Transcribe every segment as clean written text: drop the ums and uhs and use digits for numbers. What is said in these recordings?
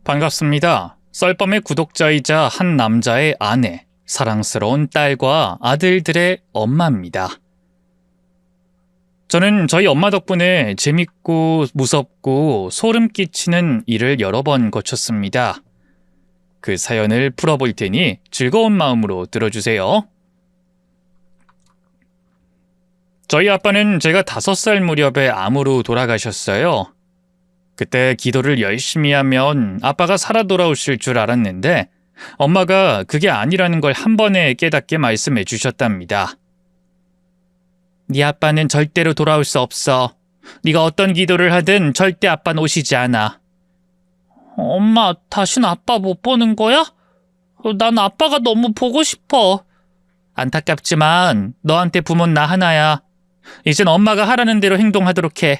반갑습니다. 썰밤의 구독자이자 한 남자의 아내, 사랑스러운 딸과 아들들의 엄마입니다. 저는 저희 엄마 덕분에 재밌고 무섭고 소름 끼치는 일을 여러 번 거쳤습니다. 그 사연을 풀어볼 테니 즐거운 마음으로 들어주세요. 저희 아빠는 제가 5살 무렵에 암으로 돌아가셨어요. 그때 기도를 열심히 하면 아빠가 살아 돌아오실 줄 알았는데 엄마가 그게 아니라는 걸 한 번에 깨닫게 말씀해 주셨답니다. 네 아빠는 절대로 돌아올 수 없어. 네가 어떤 기도를 하든 절대 아빠는 오시지 않아. 엄마, 다신 아빠 못 보는 거야? 난 아빠가 너무 보고 싶어. 안타깝지만 너한테 부모는 나 하나야. 이젠 엄마가 하라는 대로 행동하도록 해.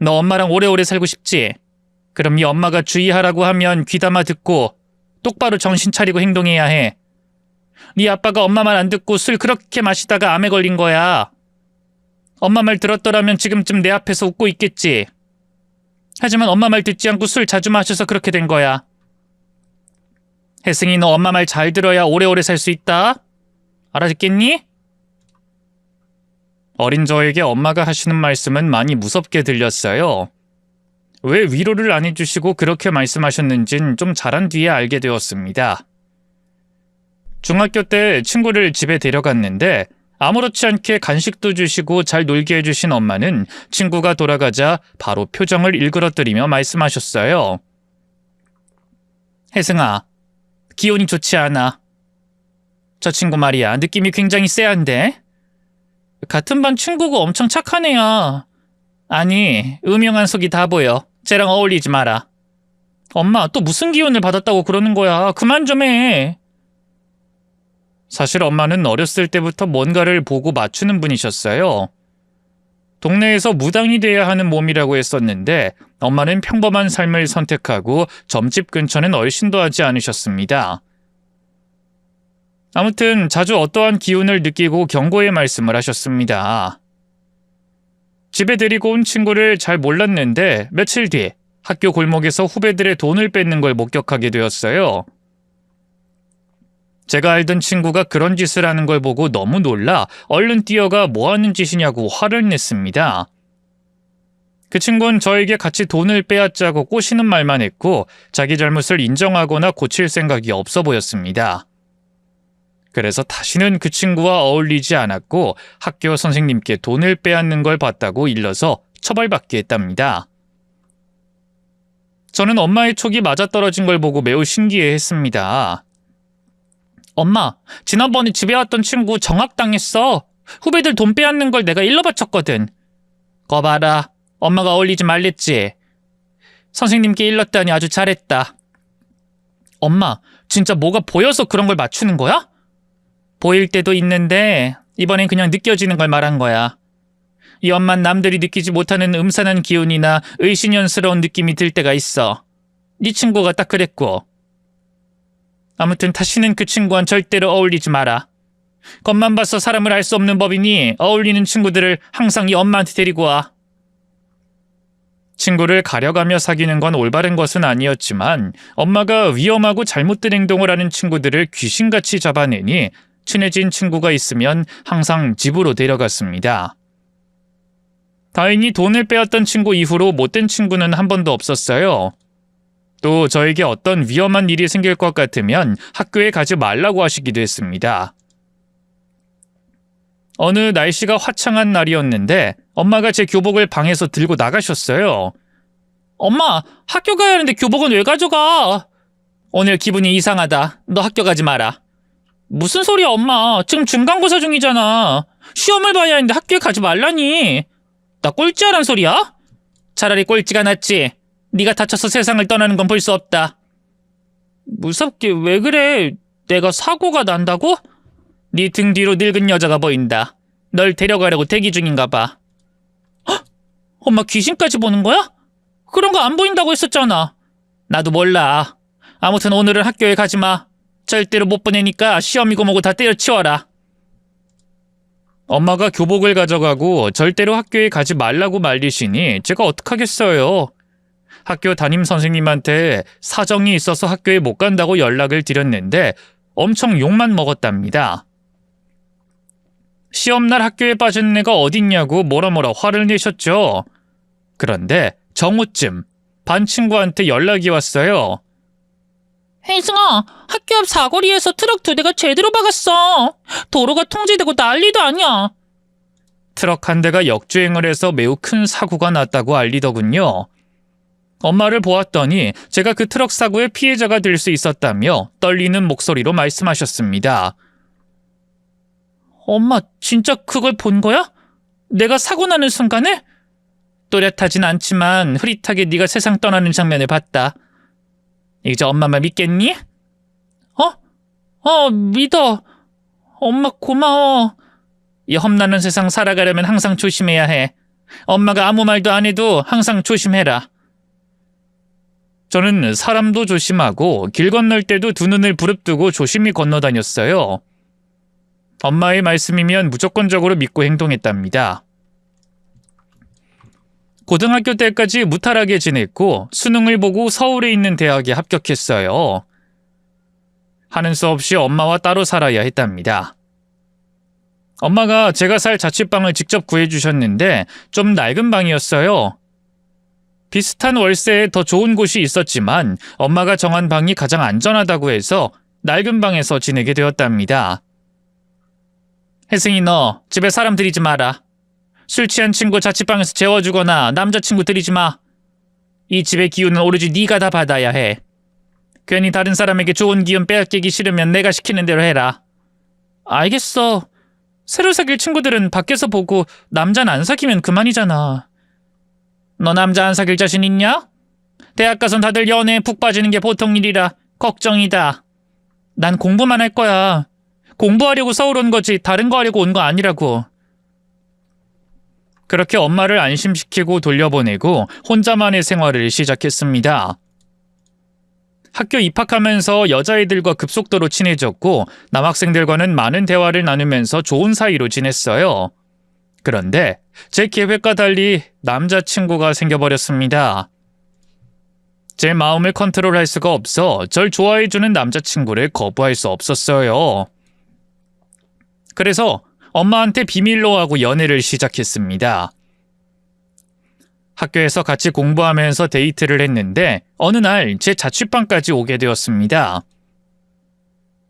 너 엄마랑 오래오래 살고 싶지? 그럼 네 엄마가 주의하라고 하면 귀담아 듣고 똑바로 정신 차리고 행동해야 해. 네 아빠가 엄마 말 안 듣고 술 그렇게 마시다가 암에 걸린 거야. 엄마 말 들었더라면 지금쯤 내 앞에서 웃고 있겠지. 하지만 엄마 말 듣지 않고 술 자주 마셔서 그렇게 된 거야. 혜승이, 너 엄마 말 잘 들어야 오래오래 살 수 있다. 알아듣겠니? 어린 저에게 엄마가 하시는 말씀은 많이 무섭게 들렸어요. 왜 위로를 안 해주시고 그렇게 말씀하셨는진 좀 자란 뒤에 알게 되었습니다. 중학교 때 친구를 집에 데려갔는데 아무렇지 않게 간식도 주시고 잘 놀게 해주신 엄마는 친구가 돌아가자 바로 표정을 일그러뜨리며 말씀하셨어요. 혜승아, 기운이 좋지 않아. 저 친구 말이야, 느낌이 굉장히 쎄한데? 같은 반 친구고 엄청 착한 애야. 아니, 음흉한 속이 다 보여. 쟤랑 어울리지 마라. 엄마, 또 무슨 기운을 받았다고 그러는 거야. 그만 좀 해. 사실 엄마는 어렸을 때부터 뭔가를 보고 맞추는 분이셨어요. 동네에서 무당이 돼야 하는 몸이라고 했었는데 엄마는 평범한 삶을 선택하고 점집 근처는 얼씬도 하지 않으셨습니다. 아무튼 자주 어떠한 기운을 느끼고 경고의 말씀을 하셨습니다. 집에 데리고 온 친구를 잘 몰랐는데 며칠 뒤 학교 골목에서 후배들의 돈을 뺏는 걸 목격하게 되었어요. 제가 알던 친구가 그런 짓을 하는 걸 보고 너무 놀라 얼른 뛰어가 뭐 하는 짓이냐고 화를 냈습니다. 그 친구는 저에게 같이 돈을 빼앗자고 꼬시는 말만 했고 자기 잘못을 인정하거나 고칠 생각이 없어 보였습니다. 그래서 다시는 그 친구와 어울리지 않았고 학교 선생님께 돈을 빼앗는 걸 봤다고 일러서 처벌받게 했답니다. 저는 엄마의 촉이 맞아떨어진 걸 보고 매우 신기해했습니다. 엄마, 지난번에 집에 왔던 친구 정학당했어. 후배들 돈 빼앗는 걸 내가 일러 바쳤거든. 거 봐라, 엄마가 어울리지 말랬지. 선생님께 일렀다니 아주 잘했다. 엄마, 진짜 뭐가 보여서 그런 걸 맞추는 거야? 보일 때도 있는데 이번엔 그냥 느껴지는 걸 말한 거야. 이 엄만 남들이 느끼지 못하는 음산한 기운이나 의심연스러운 느낌이 들 때가 있어. 네 친구가 딱 그랬고. 아무튼 다시는 그 친구와는 절대로 어울리지 마라. 겉만 봐서 사람을 알 수 없는 법이니 어울리는 친구들을 항상 이 엄마한테 데리고 와. 친구를 가려가며 사귀는 건 올바른 것은 아니었지만 엄마가 위험하고 잘못된 행동을 하는 친구들을 귀신같이 잡아내니 친해진 친구가 있으면 항상 집으로 데려갔습니다. 다행히 돈을 빼앗던 친구 이후로 못된 친구는 한 번도 없었어요. 또 저에게 어떤 위험한 일이 생길 것 같으면 학교에 가지 말라고 하시기도 했습니다. 어느 날씨가 화창한 날이었는데 엄마가 제 교복을 방에서 들고 나가셨어요. 엄마, 학교 가야 하는데 교복은 왜 가져가? 오늘 기분이 이상하다. 너 학교 가지 마라. 무슨 소리야, 엄마. 지금 중간고사 중이잖아. 시험을 봐야 하는데 학교에 가지 말라니. 나 꼴찌하란 소리야? 차라리 꼴찌가 낫지. 네가 다쳐서 세상을 떠나는 건 볼 수 없다. 무섭게 왜 그래? 내가 사고가 난다고? 네 등 뒤로 늙은 여자가 보인다. 널 데려가려고 대기 중인가 봐. 헉! 엄마 귀신까지 보는 거야? 그런 거 안 보인다고 했었잖아. 나도 몰라. 아무튼 오늘은 학교에 가지 마. 절대로 못 보내니까 시험이고 뭐고 다 때려치워라. 엄마가 교복을 가져가고 절대로 학교에 가지 말라고 말리시니 제가 어떡하겠어요. 학교 담임 선생님한테 사정이 있어서 학교에 못 간다고 연락을 드렸는데 엄청 욕만 먹었답니다. 시험날 학교에 빠진 애가 어딨냐고 뭐라 화를 내셨죠. 그런데 정오쯤 반 친구한테 연락이 왔어요. 혜승아, 학교 앞 사거리에서 트럭 2대가 제대로 박았어. 도로가 통제되고 난리도 아니야. 트럭 한 대가 역주행을 해서 매우 큰 사고가 났다고 알리더군요. 엄마를 보았더니 제가 그 트럭 사고의 피해자가 될 수 있었다며 떨리는 목소리로 말씀하셨습니다. 엄마, 진짜 그걸 본 거야? 내가 사고 나는 순간에? 또렷하진 않지만 흐릿하게 네가 세상 떠나는 장면을 봤다. 이제 엄마 말 믿겠니? 믿어. 엄마 고마워. 이 험난한 세상 살아가려면 항상 조심해야 해. 엄마가 아무 말도 안 해도 항상 조심해라. 저는 사람도 조심하고 길 건널 때도 두 눈을 부릅뜨고 조심히 건너다녔어요. 엄마의 말씀이면 무조건적으로 믿고 행동했답니다. 고등학교 때까지 무탈하게 지냈고 수능을 보고 서울에 있는 대학에 합격했어요. 하는 수 없이 엄마와 따로 살아야 했답니다. 엄마가 제가 살 자취방을 직접 구해주셨는데 좀 낡은 방이었어요. 비슷한 월세에 더 좋은 곳이 있었지만 엄마가 정한 방이 가장 안전하다고 해서 낡은 방에서 지내게 되었답니다. 혜승이, 너 집에 사람 들이지 마라. 술 취한 친구 자취방에서 재워주거나 남자친구 들이지 마. 이 집의 기운은 오로지 네가 다 받아야 해. 괜히 다른 사람에게 좋은 기운 빼앗기기 싫으면 내가 시키는 대로 해라. 알겠어. 새로 사귈 친구들은 밖에서 보고 남자는 안 사귀면 그만이잖아. 너 남자 안 사귈 자신 있냐? 대학 가선 다들 연애에 푹 빠지는 게 보통 일이라 걱정이다. 난 공부만 할 거야. 공부하려고 서울 온 거지 다른 거 하려고 온 거 아니라고. 그렇게 엄마를 안심시키고 돌려보내고 혼자만의 생활을 시작했습니다. 학교 입학하면서 여자애들과 급속도로 친해졌고 남학생들과는 많은 대화를 나누면서 좋은 사이로 지냈어요. 그런데 제 계획과 달리 남자친구가 생겨버렸습니다. 제 마음을 컨트롤할 수가 없어 절 좋아해주는 남자친구를 거부할 수 없었어요. 그래서 엄마한테 비밀로 하고 연애를 시작했습니다. 학교에서 같이 공부하면서 데이트를 했는데 어느 날 제 자취방까지 오게 되었습니다.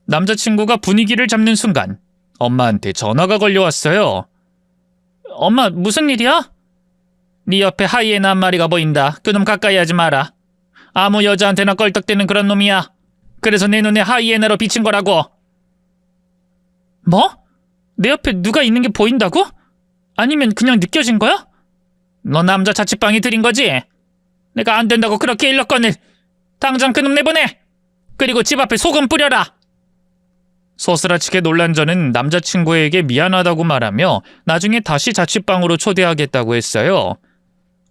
남자친구가 분위기를 잡는 순간 엄마한테 전화가 걸려왔어요. 엄마, 무슨 일이야? 네 옆에 하이에나 한 마리가 보인다. 그놈 가까이 하지 마라. 아무 여자한테나 껄떡대는 그런 놈이야. 그래서 내 눈에 하이에나로 비친 거라고. 뭐? 내 옆에 누가 있는 게 보인다고? 아니면 그냥 느껴진 거야? 너 남자 자취방이 들인 거지? 내가 안 된다고 그렇게 일렀거늘. 당장 그놈 내보내. 그리고 집 앞에 소금 뿌려라. 소스라치게 놀란 저는 남자친구에게 미안하다고 말하며 나중에 다시 자취방으로 초대하겠다고 했어요.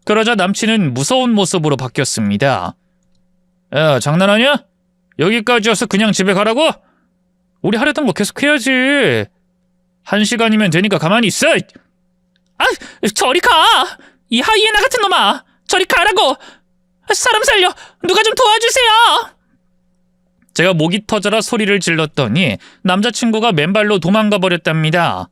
그러자 남친은 무서운 모습으로 바뀌었습니다. 야, 장난하냐? 여기까지 와서 그냥 집에 가라고? 우리 하려던 거 계속 해야지. 1시간이면 되니까 가만히 있어. 아, 저리 가. 이 하이에나 같은 놈아. 저리 가라고. 사람 살려. 누가 좀 도와주세요. 제가 목이 터져라 소리를 질렀더니 남자친구가 맨발로 도망가 버렸답니다.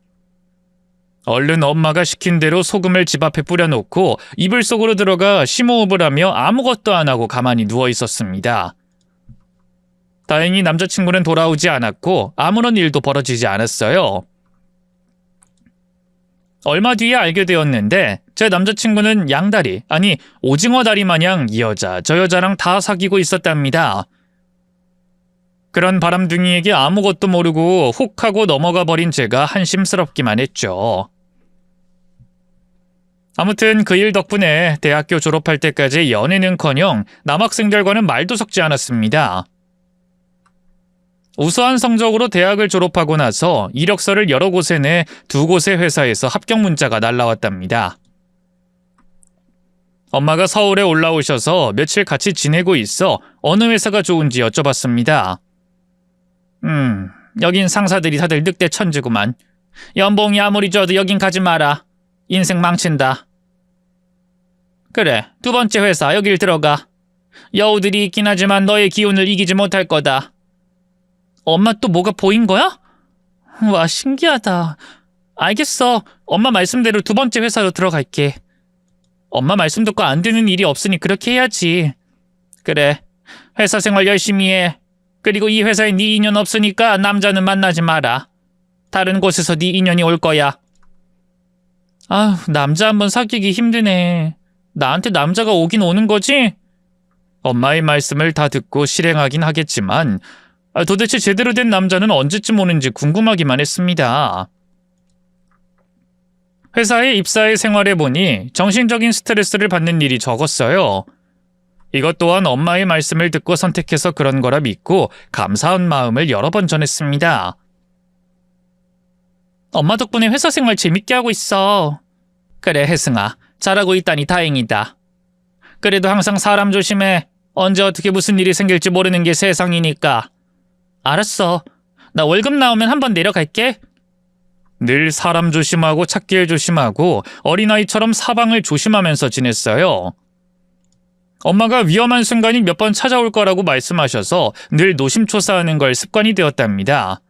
얼른 엄마가 시킨 대로 소금을 집 앞에 뿌려놓고 이불 속으로 들어가 심호흡을 하며 아무것도 안 하고 가만히 누워 있었습니다. 다행히 남자친구는 돌아오지 않았고 아무런 일도 벌어지지 않았어요. 얼마 뒤에 알게 되었는데 제 남자친구는 양다리, 아니 오징어 다리 마냥 이 여자 저 여자랑 다 사귀고 있었답니다. 그런 바람둥이에게 아무것도 모르고 훅 하고 넘어가 버린 제가 한심스럽기만 했죠. 아무튼 그 일 덕분에 대학교 졸업할 때까지 연애는커녕 남학생들과는 말도 섞지 않았습니다. 우수한 성적으로 대학을 졸업하고 나서 이력서를 여러 곳에 내 2곳의 회사에서 합격 문자가 날라왔답니다. 엄마가 서울에 올라오셔서 며칠 같이 지내고 있어 어느 회사가 좋은지 여쭤봤습니다. 여긴 상사들이 다들 늑대 천지구만. 연봉이 아무리 줘도 여긴 가지 마라. 인생 망친다. 그래, 두 번째 회사 여길 들어가. 여우들이 있긴 하지만 너의 기운을 이기지 못할 거다. 엄마 또 뭐가 보인 거야? 와, 신기하다. 알겠어. 엄마 말씀대로 두 번째 회사로 들어갈게. 엄마 말씀 듣고 안 되는 일이 없으니 그렇게 해야지. 그래, 회사 생활 열심히 해. 그리고 이 회사에 네 인연 없으니까 남자는 만나지 마라. 다른 곳에서 네 인연이 올 거야. 아휴, 남자 한번 사귀기 힘드네. 나한테 남자가 오긴 오는 거지? 엄마의 말씀을 다 듣고 실행하긴 하겠지만 도대체 제대로 된 남자는 언제쯤 오는지 궁금하기만 했습니다. 회사에 입사해 생활해보니 정신적인 스트레스를 받는 일이 적었어요. 이것 또한 엄마의 말씀을 듣고 선택해서 그런 거라 믿고 감사한 마음을 여러 번 전했습니다. 엄마 덕분에 회사 생활 재밌게 하고 있어. 그래, 혜승아. 잘하고 있다니 다행이다. 그래도 항상 사람 조심해. 언제 어떻게 무슨 일이 생길지 모르는 게 세상이니까. 알았어. 나 월급 나오면 한번 내려갈게. 늘 사람 조심하고 찾길 조심하고 어린아이처럼 사방을 조심하면서 지냈어요. 엄마가 위험한 순간이 몇 번 찾아올 거라고 말씀하셔서 늘 노심초사하는 걸 습관이 되었답니다.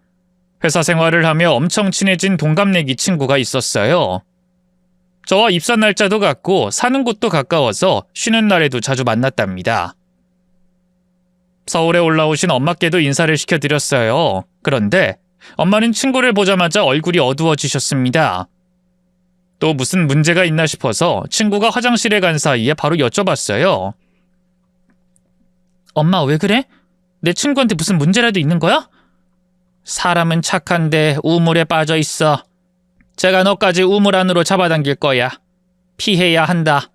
회사 생활을 하며 엄청 친해진 동갑내기 친구가 있었어요. 저와 입사 날짜도 같고 사는 곳도 가까워서 쉬는 날에도 자주 만났답니다. 서울에 올라오신 엄마께도 인사를 시켜드렸어요. 그런데 엄마는 친구를 보자마자 얼굴이 어두워지셨습니다. 또 무슨 문제가 있나 싶어서 친구가 화장실에 간 사이에 바로 여쭤봤어요. 엄마 왜 그래? 내 친구한테 무슨 문제라도 있는 거야? 사람은 착한데 우물에 빠져 있어. 제가 너까지 우물 안으로 잡아당길 거야. 피해야 한다.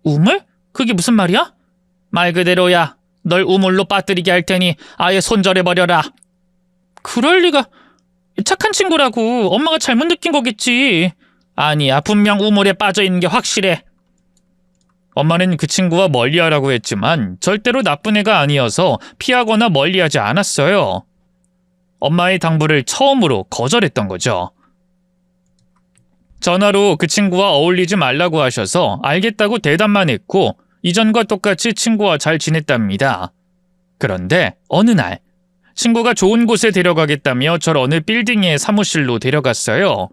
우물? 그게 무슨 말이야? 말 그대로야. 널 우물로 빠뜨리게 할 테니 아예 손절해버려라. 그럴 리가. 착한 친구라고. 엄마가 잘못 느낀 거겠지. 아니야, 분명 우물에 빠져 있는 게 확실해. 엄마는 그 친구와 멀리하라고 했지만 절대로 나쁜 애가 아니어서 피하거나 멀리하지 않았어요. 엄마의 당부를 처음으로 거절했던 거죠. 전화로 그 친구와 어울리지 말라고 하셔서 알겠다고 대답만 했고 이전과 똑같이 친구와 잘 지냈답니다. 그런데 어느 날 친구가 좋은 곳에 데려가겠다며 절 어느 빌딩의 사무실로 데려갔어요.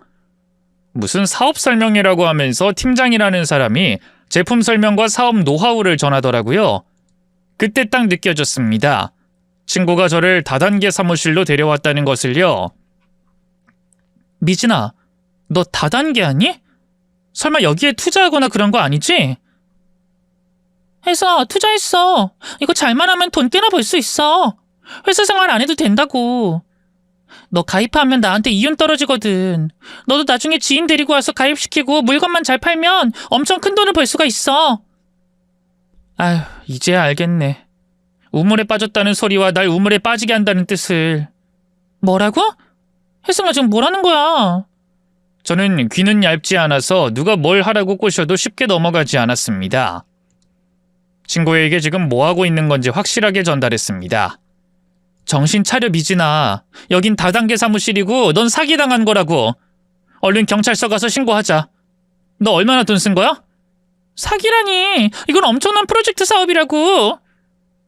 무슨 사업 설명회라고 하면서 팀장이라는 사람이 제품 설명과 사업 노하우를 전하더라고요. 그때 딱 느껴졌습니다. 친구가 저를 다단계 사무실로 데려왔다는 것을요. 미진아, 너 다단계 아니? 설마 여기에 투자하거나 그런 거 아니지? 해서 투자했어. 이거 잘만 하면 돈 꽤나 벌 수 있어. 회사 생활 안 해도 된다고. 너 가입하면 나한테 이윤 떨어지거든. 너도 나중에 지인 데리고 와서 가입시키고 물건만 잘 팔면 엄청 큰 돈을 벌 수가 있어. 아휴, 이제야 알겠네. 우물에 빠졌다는 소리와 날 우물에 빠지게 한다는 뜻을. 뭐라고? 혜승아, 지금 뭐라는 거야? 저는 귀는 얇지 않아서 누가 뭘 하라고 꼬셔도 쉽게 넘어가지 않았습니다. 친구에게 지금 뭐하고 있는 건지 확실하게 전달했습니다. 정신 차려, 미진아. 여긴 다단계 사무실이고 넌 사기당한 거라고. 얼른 경찰서 가서 신고하자. 너 얼마나 돈 쓴 거야? 사기라니. 이건 엄청난 프로젝트 사업이라고.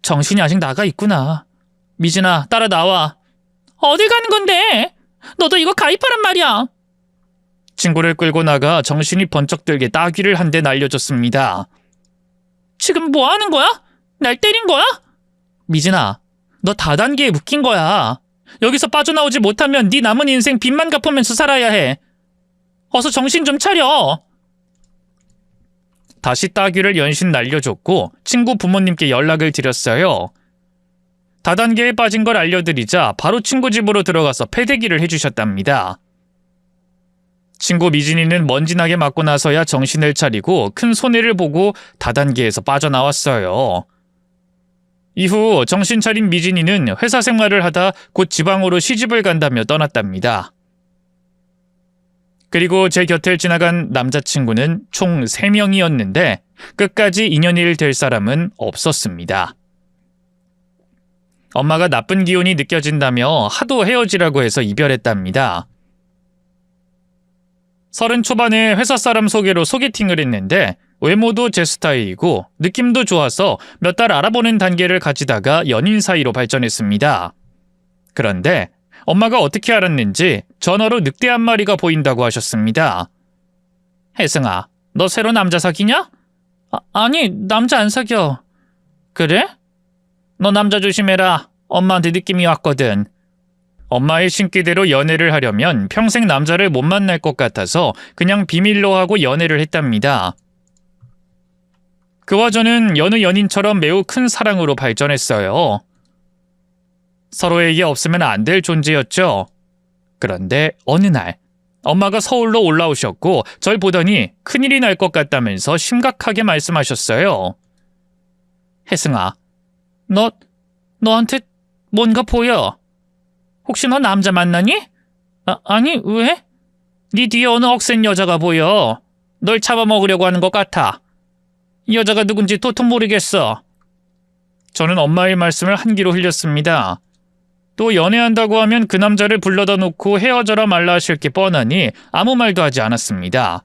정신이 아직 나가 있구나. 미진아, 따라 나와. 어딜 가는 건데? 너도 이거 가입하란 말이야. 친구를 끌고 나가 정신이 번쩍 들게 따귀를 한 대 날려줬습니다. 지금 뭐 하는 거야? 날 때린 거야? 미진아, 너 다단계에 묶인 거야. 여기서 빠져나오지 못하면 네 남은 인생 빚만 갚으면서 살아야 해. 어서 정신 좀 차려. 다시 따귀를 연신 날려줬고 친구 부모님께 연락을 드렸어요. 다단계에 빠진 걸 알려드리자 바로 친구 집으로 들어가서 패대기를 해주셨답니다. 친구 미진이는 먼지나게 맞고 나서야 정신을 차리고 큰 손해를 보고 다단계에서 빠져나왔어요. 이후 정신 차린 미진이는 회사 생활을 하다 곧 지방으로 시집을 간다며 떠났답니다. 그리고 제 곁을 지나간 남자친구는 총 3명이었는데 끝까지 인연이 될 사람은 없었습니다. 엄마가 나쁜 기운이 느껴진다며 하도 헤어지라고 해서 이별했답니다. 30 초반에 회사 사람 소개로 소개팅을 했는데 외모도 제 스타일이고 느낌도 좋아서 몇 달 알아보는 단계를 가지다가 연인 사이로 발전했습니다. 그런데 엄마가 어떻게 알았는지 전화로 늑대 한 마리가 보인다고 하셨습니다. 혜승아, 너 새로 남자 사귀냐? 아니, 남자 안 사겨. 그래? 너 남자 조심해라. 엄마한테 느낌이 왔거든. 엄마의 신기대로 연애를 하려면 평생 남자를 못 만날 것 같아서 그냥 비밀로 하고 연애를 했답니다. 그와 저는 여느 연인처럼 매우 큰 사랑으로 발전했어요. 서로에게 없으면 안 될 존재였죠. 그런데 어느 날 엄마가 서울로 올라오셨고 절 보더니 큰일이 날 것 같다면서 심각하게 말씀하셨어요. 혜승아, 너한테 뭔가 보여. 혹시 너 남자 만나니? 아니, 왜? 네 뒤에 어느 억센 여자가 보여. 널 잡아먹으려고 하는 것 같아. 이 여자가 누군지 도통 모르겠어. 저는 엄마의 말씀을 한기로 흘렸습니다. 또 연애한다고 하면 그 남자를 불러다 놓고 헤어져라 말라 하실 게 뻔하니 아무 말도 하지 않았습니다.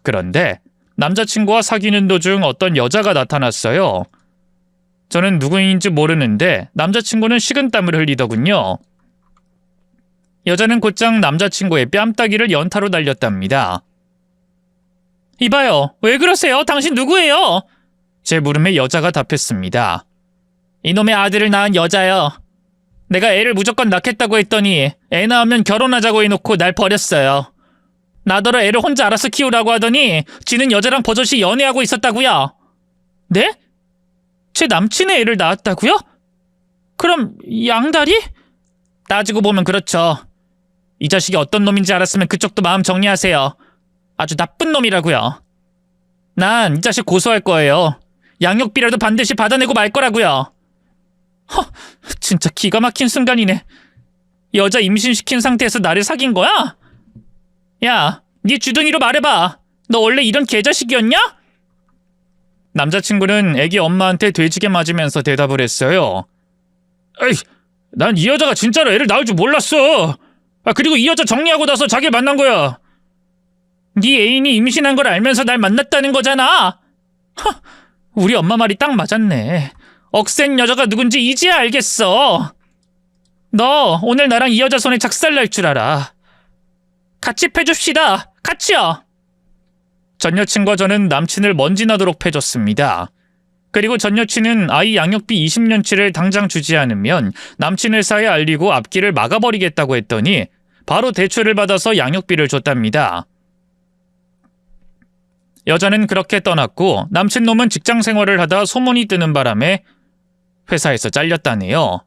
그런데 남자친구와 사귀는 도중 어떤 여자가 나타났어요. 저는 누구인지 모르는데 남자친구는 식은땀을 흘리더군요. 여자는 곧장 남자친구의 뺨따기를 연타로 날렸답니다. 이봐요, 왜 그러세요? 당신 누구예요? 제 물음에 여자가 답했습니다. 이놈의 아들을 낳은 여자요. 내가 애를 무조건 낳겠다고 했더니 애 낳으면 결혼하자고 해놓고 날 버렸어요. 나더러 애를 혼자 알아서 키우라고 하더니 지는 여자랑 버젓이 연애하고 있었다고요. 네? 제 남친의 애를 낳았다고요? 그럼 양다리? 따지고 보면 그렇죠. 이 자식이 어떤 놈인지 알았으면 그쪽도 마음 정리하세요. 아주 나쁜 놈이라고요. 난 이 자식 고소할 거예요. 양육비라도 반드시 받아내고 말 거라고요. 진짜 기가 막힌 순간이네. 여자 임신시킨 상태에서 나를 사귄 거야? 야, 네 주둥이로 말해봐. 너 원래 이런 개자식이었냐? 남자친구는 애기 엄마한테 돼지게 맞으면서 대답을 했어요. 에이, 난 이 여자가 진짜로 애를 낳을 줄 몰랐어. 그리고 이 여자 정리하고 나서 자기를 만난 거야. 네 애인이 임신한 걸 알면서 날 만났다는 거잖아. 우리 엄마 말이 딱 맞았네. 억센 여자가 누군지 이제야 알겠어. 너 오늘 나랑 이 여자 손에 작살날 줄 알아. 같이 패줍시다. 같이요. 전 여친과 저는 남친을 먼지나도록 패줬습니다. 그리고 전 여친은 아이 양육비 20년치를 당장 주지 않으면 남친 회사에 알리고 앞길을 막아버리겠다고 했더니 바로 대출을 받아서 양육비를 줬답니다. 여자는 그렇게 떠났고 남친 놈은 직장 생활을 하다 소문이 뜨는 바람에 회사에서 잘렸다네요.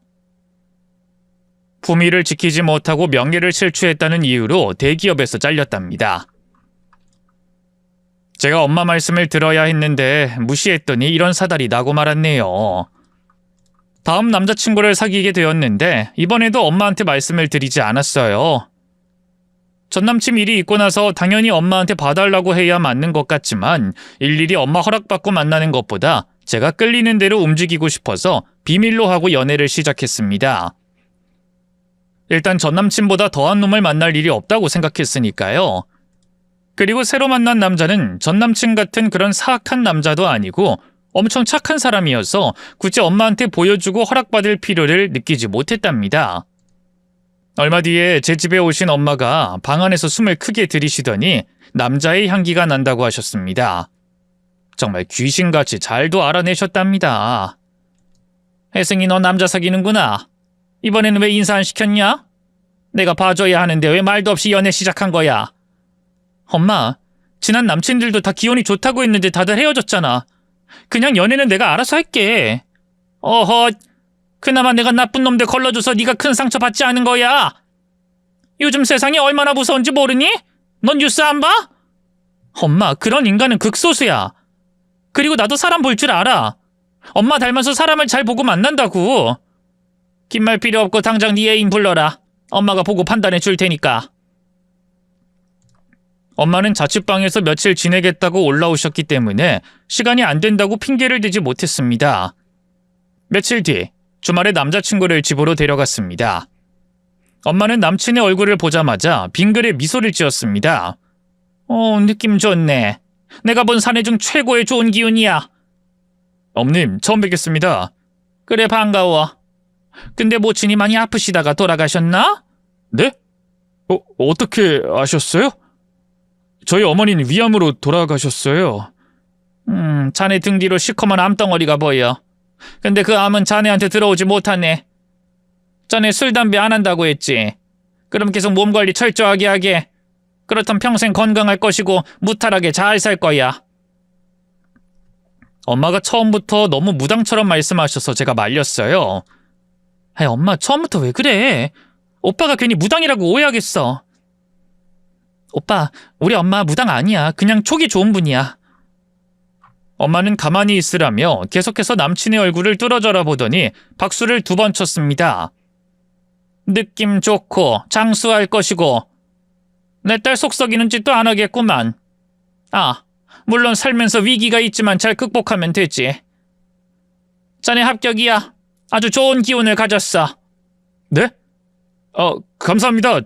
품위를 지키지 못하고 명예를 실추했다는 이유로 대기업에서 잘렸답니다. 제가 엄마 말씀을 들어야 했는데 무시했더니 이런 사달이 나고 말았네요. 다음 남자친구를 사귀게 되었는데 이번에도 엄마한테 말씀을 드리지 않았어요. 전남친 일이 있고 나서 당연히 엄마한테 봐달라고 해야 맞는 것 같지만 일일이 엄마 허락받고 만나는 것보다 제가 끌리는 대로 움직이고 싶어서 비밀로 하고 연애를 시작했습니다. 일단 전남친보다 더한 놈을 만날 일이 없다고 생각했으니까요. 그리고 새로 만난 남자는 전남친 같은 그런 사악한 남자도 아니고 엄청 착한 사람이어서 굳이 엄마한테 보여주고 허락받을 필요를 느끼지 못했답니다. 얼마 뒤에 제 집에 오신 엄마가 방 안에서 숨을 크게 들이쉬더니 남자의 향기가 난다고 하셨습니다. 정말 귀신같이 잘도 알아내셨답니다. 혜승이 너 남자 사귀는구나. 이번에는 왜 인사 안 시켰냐? 내가 봐줘야 하는데 왜 말도 없이 연애 시작한 거야? 엄마, 지난 남친들도 다 기혼이 좋다고 했는데 다들 헤어졌잖아. 그냥 연애는 내가 알아서 할게. 어허, 그나마 내가 나쁜 놈들 걸러줘서 네가 큰 상처 받지 않은 거야. 요즘 세상이 얼마나 무서운지 모르니? 넌 뉴스 안 봐? 엄마, 그런 인간은 극소수야. 그리고 나도 사람 볼 줄 알아. 엄마 닮아서 사람을 잘 보고 만난다고. 긴 말 필요 없고 당장 네 애인 불러라. 엄마가 보고 판단해 줄 테니까. 엄마는 자취방에서 며칠 지내겠다고 올라오셨기 때문에 시간이 안 된다고 핑계를 대지 못했습니다. 며칠 뒤 주말에 남자친구를 집으로 데려갔습니다. 엄마는 남친의 얼굴을 보자마자 빙그레 미소를 지었습니다. 느낌 좋네. 내가 본 사내 중 최고의 좋은 기운이야. 어머님, 처음 뵙겠습니다. 그래, 반가워. 근데 모친이 많이 아프시다가 돌아가셨나? 네? 어떻게 아셨어요? 저희 어머니는 위암으로 돌아가셨어요. 자네 등 뒤로 시커먼 암덩어리가 보여. 근데 그 암은 자네한테 들어오지 못하네. 전에 술, 담배 안 한다고 했지. 그럼 계속 몸 관리 철저하게 하게. 그렇다면 평생 건강할 것이고 무탈하게 잘 살 거야. 엄마가 처음부터 너무 무당처럼 말씀하셔서 제가 말렸어요. 아이, 엄마 처음부터 왜 그래? 오빠가 괜히 무당이라고 오해하겠어. 오빠, 우리 엄마 무당 아니야. 그냥 촉이 좋은 분이야. 엄마는 가만히 있으라며 계속해서 남친의 얼굴을 뚫어져라 보더니 박수를 2번 쳤습니다. 느낌 좋고 장수할 것이고 내 딸 속썩이는 짓도 안 하겠구만. 아, 물론 살면서 위기가 있지만 잘 극복하면 되지. 자네 합격이야. 아주 좋은 기운을 가졌어. 네? 감사합니다.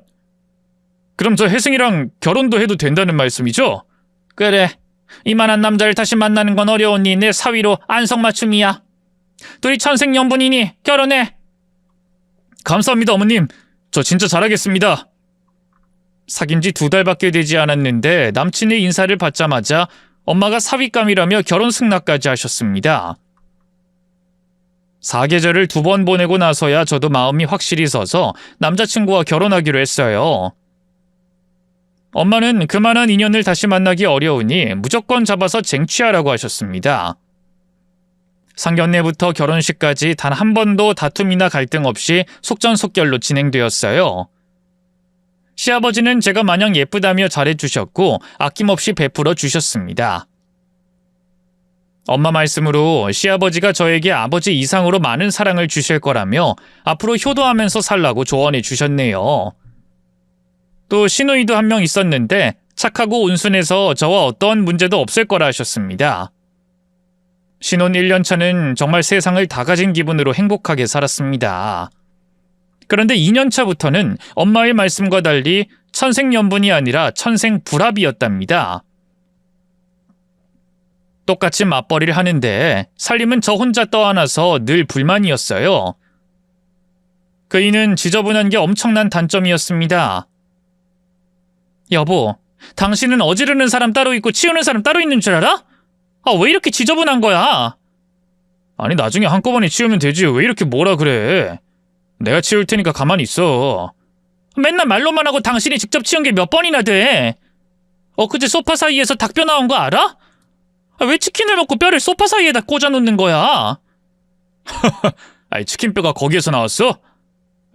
그럼 저 혜승이랑 결혼도 해도 된다는 말씀이죠? 그래. 이만한 남자를 다시 만나는 건 어려우니 내 사위로 안성맞춤이야. 둘이 천생연분이니 결혼해. 감사합니다, 어머님. 저 진짜 잘하겠습니다. 사귄 지 2달밖에 되지 않았는데 남친의 인사를 받자마자 엄마가 사윗감이라며 결혼 승낙까지 하셨습니다. 사계절을 2번 보내고 나서야 저도 마음이 확실히 서서 남자친구와 결혼하기로 했어요. 엄마는 그만한 인연을 다시 만나기 어려우니 무조건 잡아서 쟁취하라고 하셨습니다. 상견례부터 결혼식까지 단 한 번도 다툼이나 갈등 없이 속전속결로 진행되었어요. 시아버지는 제가 마냥 예쁘다며 잘해주셨고 아낌없이 베풀어 주셨습니다. 엄마 말씀으로 시아버지가 저에게 아버지 이상으로 많은 사랑을 주실 거라며 앞으로 효도하면서 살라고 조언해 주셨네요. 또 시누이도 한 명 있었는데 착하고 온순해서 저와 어떠한 문제도 없을 거라 하셨습니다. 신혼 1년 차는 정말 세상을 다 가진 기분으로 행복하게 살았습니다. 그런데 2년 차부터는 엄마의 말씀과 달리 천생연분이 아니라 천생불합이었답니다. 똑같이 맞벌이를 하는데 살림은 저 혼자 떠안아서 늘 불만이었어요. 그이는 지저분한 게 엄청난 단점이었습니다. 여보, 당신은 어지르는 사람 따로 있고 치우는 사람 따로 있는 줄 알아? 왜 이렇게 지저분한 거야? 아니, 나중에 한꺼번에 치우면 되지. 왜 이렇게 뭐라 그래? 내가 치울 테니까 가만히 있어. 맨날 말로만 하고 당신이 직접 치운 게 몇 번이나 돼? 엊그제 소파 사이에서 닭뼈 나온 거 알아? 왜 치킨을 먹고 뼈를 소파 사이에다 꽂아놓는 거야? 아이, 치킨뼈가 거기에서 나왔어?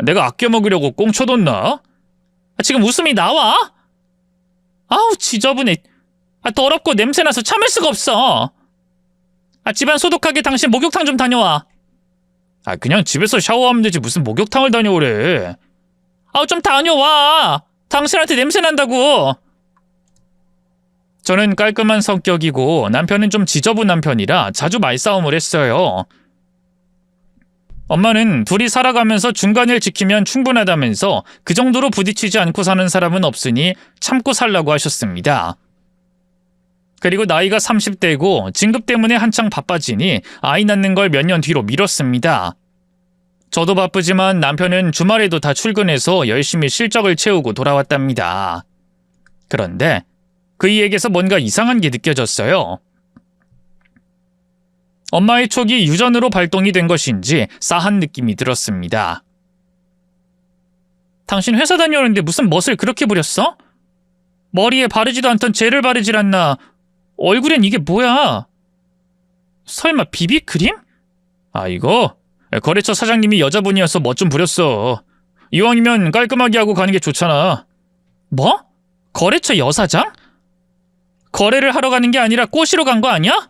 내가 아껴 먹으려고 꽁쳐뒀나? 지금 웃음이 나와? 아우, 지저분해. 더럽고 냄새나서 참을 수가 없어. 집안 소독하게 당신 목욕탕 좀 다녀와. 그냥 집에서 샤워하면 되지 무슨 목욕탕을 다녀오래. 좀 다녀와. 당신한테 냄새 난다고. 저는 깔끔한 성격이고 남편은 좀 지저분한 편이라 자주 말싸움을 했어요. 엄마는 둘이 살아가면서 중간을 지키면 충분하다면서 그 정도로 부딪히지 않고 사는 사람은 없으니 참고 살라고 하셨습니다. 그리고 나이가 30대고 진급 때문에 한창 바빠지니 아이 낳는 걸 몇 년 뒤로 미뤘습니다. 저도 바쁘지만 남편은 주말에도 다 출근해서 열심히 실적을 채우고 돌아왔답니다. 그런데 그이에게서 뭔가 이상한 게 느껴졌어요. 엄마의 촉이 유전으로 발동이 된 것인지 싸한 느낌이 들었습니다. 당신 회사 다녀오는데 무슨 멋을 그렇게 부렸어? 머리에 바르지도 않던 젤을 바르질 않나. 얼굴엔 이게 뭐야? 설마 비비크림? 이거 거래처 사장님이 여자분이어서 멋 좀 부렸어. 이왕이면 깔끔하게 하고 가는 게 좋잖아. 뭐? 거래처 여사장? 거래를 하러 가는 게 아니라 꼬시러 간 거 아니야?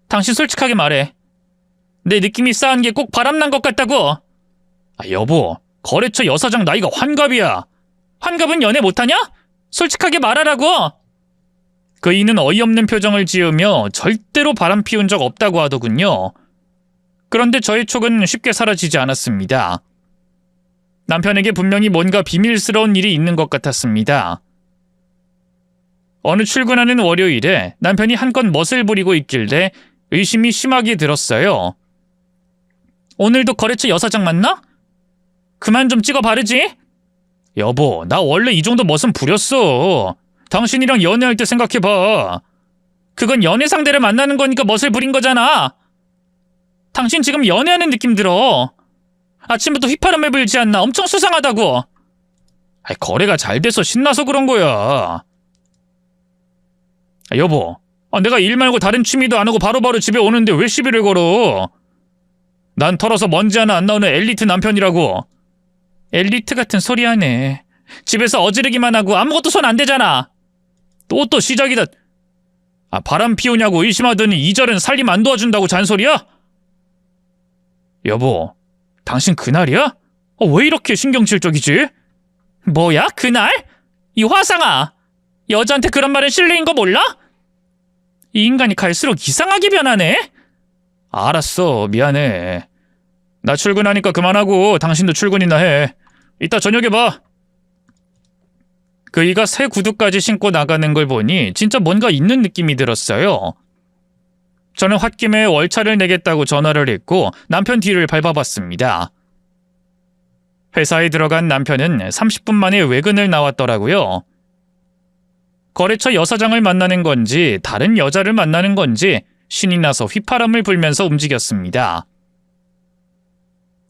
당신 솔직하게 말해. 내 느낌이 싸한 게 꼭 바람난 것 같다고. 여보, 거래처 여사장 나이가 환갑이야. 환갑은 연애 못하냐? 솔직하게 말하라고. 그이는 어이없는 표정을 지으며 절대로 바람 피운 적 없다고 하더군요. 그런데 저의 촉은 쉽게 사라지지 않았습니다. 남편에게 분명히 뭔가 비밀스러운 일이 있는 것 같았습니다. 어느 출근하는 월요일에 남편이 한껏 멋을 부리고 있길래 의심이 심하게 들었어요. 오늘도 거래처 여사장 만나? 그만 좀 찍어 바르지? 여보, 나 원래 이 정도 멋은 부렸어. 당신이랑 연애할 때 생각해봐. 그건 연애 상대를 만나는 거니까 멋을 부린 거잖아. 당신 지금 연애하는 느낌 들어. 아침부터 휘파람을 불지 않나 엄청 수상하다고. 거래가 잘 돼서 신나서 그런 거야. 여보, 내가 일 말고 다른 취미도 안 하고 바로바로 집에 오는데 왜 시비를 걸어? 난 털어서 먼지 하나 안 나오는 엘리트 남편이라고. 엘리트 같은 소리 하네. 집에서 어지르기만 하고 아무것도 손 안 대잖아. 또 시작이다. 바람 피우냐고 의심하더니 이절은 살림 안 도와준다고 잔소리야? 여보, 당신 그날이야? 왜 이렇게 신경질적이지? 뭐야, 그날? 이 화상아, 여자한테 그런 말은 실례인 거 몰라? 이 인간이 갈수록 이상하게 변하네. 알았어, 미안해. 나 출근하니까 그만하고 당신도 출근이나 해. 이따 저녁에 봐. 그이가 새 구두까지 신고 나가는 걸 보니 진짜 뭔가 있는 느낌이 들었어요. 저는 홧김에 월차를 내겠다고 전화를 했고 남편 뒤를 밟아봤습니다. 회사에 들어간 남편은 30분 만에 외근을 나왔더라고요. 거래처 여사장을 만나는 건지 다른 여자를 만나는 건지 신이 나서 휘파람을 불면서 움직였습니다.